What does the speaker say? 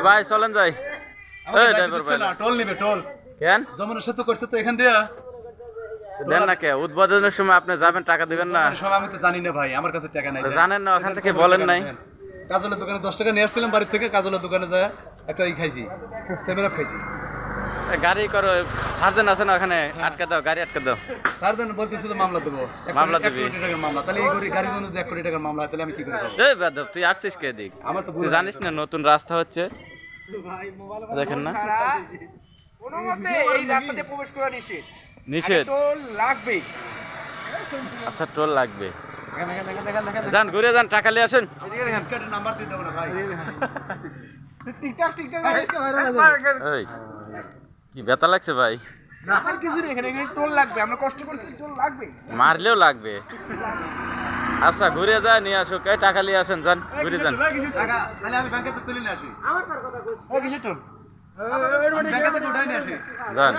ভাই চলেন যাই। এই ড্রাইভার ভাই টোল নিবে টোল কেন যমুনা সেতু করছে তো এখান দিয়ে দেন না কে উদ্বোধনের সময় আপনি যাবেন টাকা দিবেন না সব আমি তো জানি না ভাই আমার কাছে টাকা নাই জানেন না ওখান থেকে বলেন নাই কাজলের দোকানে 10 টাকা নিয়ে আসছিলাম বাড়ি থেকে কাজলের দোকানে যায় একটা খাইছি 7 আপ খাইছি গাড়ি করো সার্জন আছে না ওখানে আটকে দাও গাড়ি আটকে দাও সারদান বলতেছে তো মামলা দেবো মামলা 1 দিবি? কোটি টাকার মামলা তাহলে এই গাড়ির জন্য 1 কোটি টাকার মামলা তাহলে আমি কি করে খাবো এই বেদব তুই আসছিস কে দিক আমার তো তুই জানিস না নতুন রাস্তা হচ্ছে দেখেন না কোনো মতে এই রাস্তাতে প্রবেশ করা নিষেধ। নিষেধ টোল লাগবে। আচ্ছা টোল লাগবে যান ঘুরে যান টাকা নিয়ে আসেন এদিকে দেখেন কার্ডের নাম্বার দিয়ে দেবো না ভাই টিকটক এই কি ব্যথা লাগছে ভাই রাখার কিছু নেই, এখানে টোল লাগবে। আমরা কষ্ট করছি, টোল লাগবে। মারলেও লাগবে আচ্ছা ঘুরে যায় নিয়ে আসুক এই টাকা নিয়ে আসেন যান ঘুরে যান টাকা তাহলে আমি ব্যাংকে তো তুলে নিয়ে আসি আমার কথা কইছি। ব্যাংকে থেকে উঠাই নিয়ে আসি যান